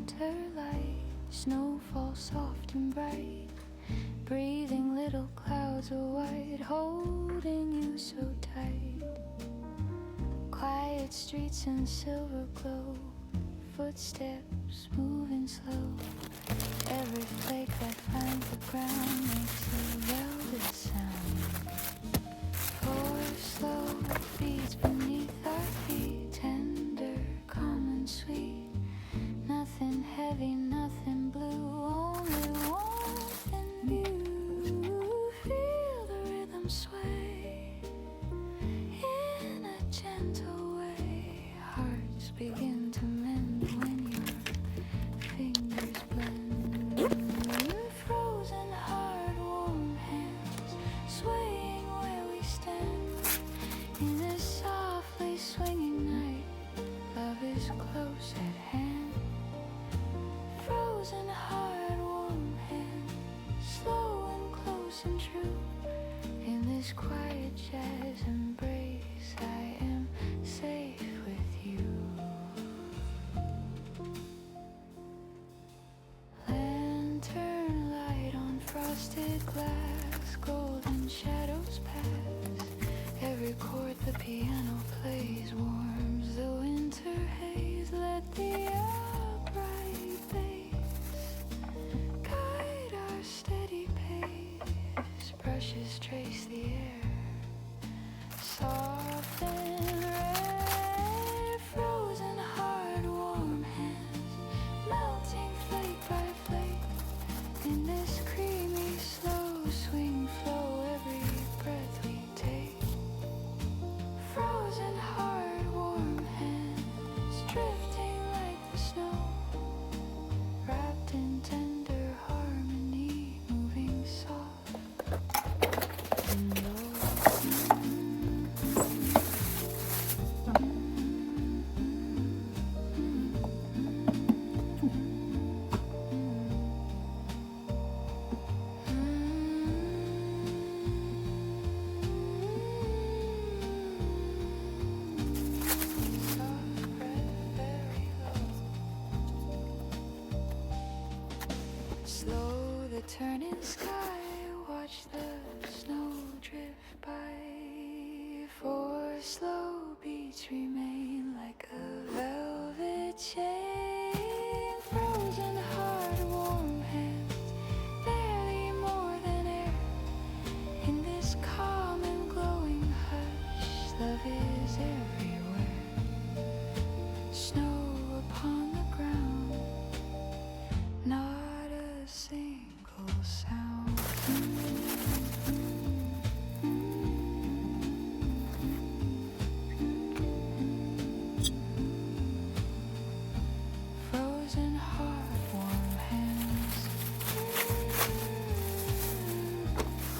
winter light, snowfall soft and bright, breathing little clouds of white, holding you so tight. Quiet streets and silver glow, footsteps moving slow. Every flake that finds the ground makes a velvet sound. Four slow beats beneath our feet, tender, calm and sweet. Nothing heavy, nothing blue, only warmth and view. Feel the rhythm sway in a gentle way. Hearts begin to mend when your fingers blend. Frozen hard, warm hands swaying where we stand. In this softly swinging night, love is close at hand. Frozen hard, warm hands, slow and close and true. In this quiet jazz embrace, I am safe with you. Lantern light on frosted glass, golden shadows pass. Every chord the piano plays warms the winter haze. Let the upright bass guide our steady pace. Brushes trace the air, soft and red. Frozen hard, warm hands, melting flake by flake. In this creamy, slow swing flow, every breath we take. Frozen hard, warm hands, drifting like the snow, wrapped in tender harmony, moving soft and low. Soft breath, very low. Slow the turning sky, watch the snow drift by. Four slow beats remain like a velvet chain. Frozen hard, warm hands, barely more than air. In this calm and glowing hush, love is everywhere. Snow upon the ground, not a single sound. Frozen hard, warm hands,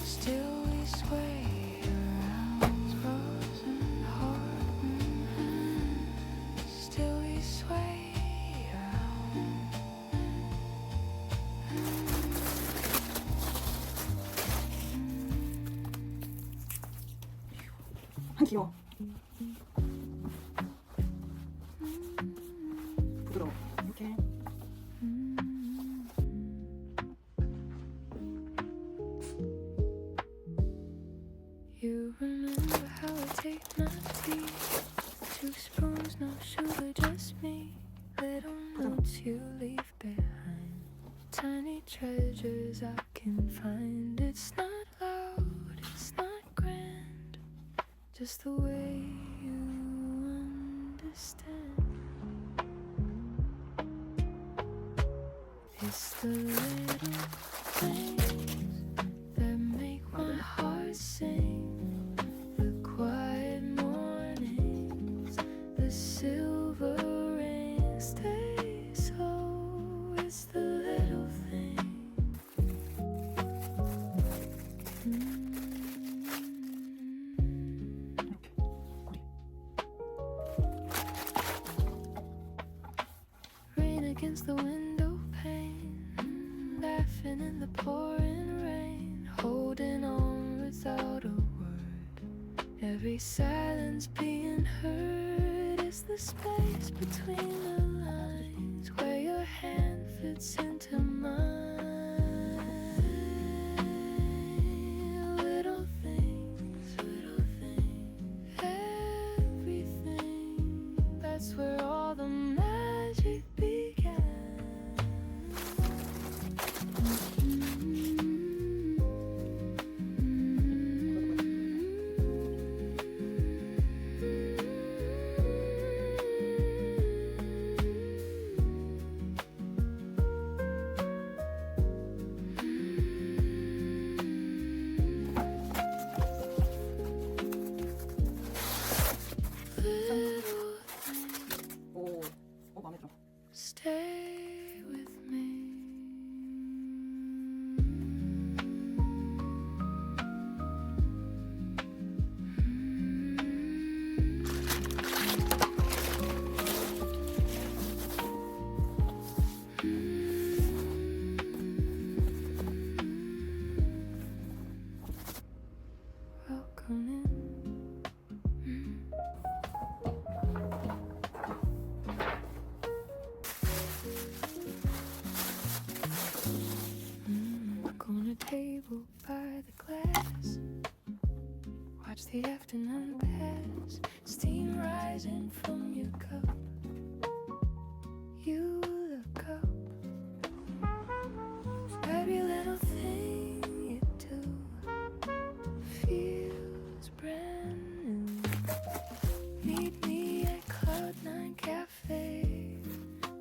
still we sway around. Frozen hard, warm hands, still we sway around. 귀여워. 부드러워. 이렇게. You remember how I take my tea? 2 spoons, no sugar, just me. Little notes you leave behind, tiny treasures I can find. It's not loud, it's not grand, just the way you understand. It's the little things that make my heart sing. The quiet mornings, the silver rain stays slow. It's the little things. Rain against the window pane, laughing in the pouring rain, holding on without a word. Every silence being heard is the space between the lines where your hand fits into mine. Little things, everything. That's where all the magic began. 오, 마음에 들어. Stay with me. Welcome in. Corner table by the glass. Watch the afternoon pass. Steam rising from your cup. You look up. Every little thing you do feels brand new. Meet me at Cloud9 Cafe,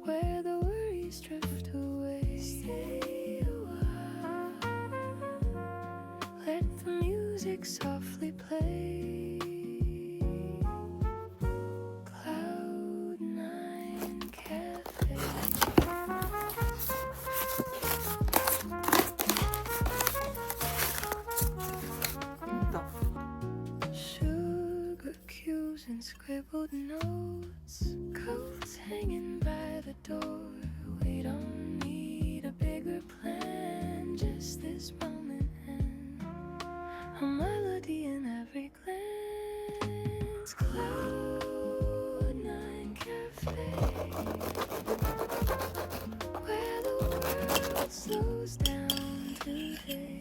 where the worries drift away. Stay a while. Let the music softly play. Cloud9 Cafe. 나 Sugar cubes and scribbled notes, coats hanging by the door. We don't need a bigger plan, just this moment and a melody in every glance. Cloud9 Cafe, where the world slows down today.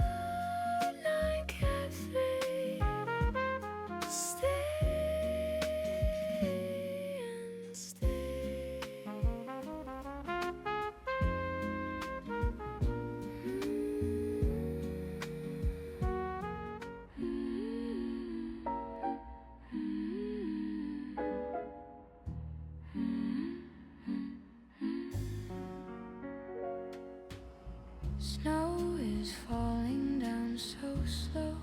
Cloud9 Cafe, stay and stay. Snow is falling down so slow,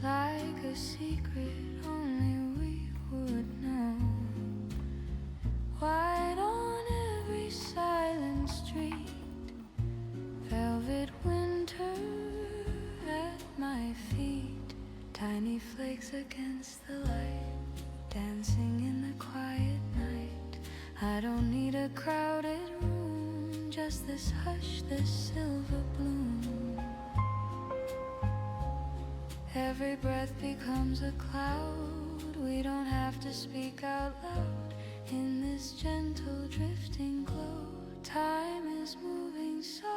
like a secret only we would know. White on every silent street, velvet winter at my feet, tiny flakes against the light, dancing in the quiet night. I don't need a crowded room, just this hush, this silver bloom. Every breath becomes a cloud. We don't have to speak out loud in this gentle drifting glow. Time is moving so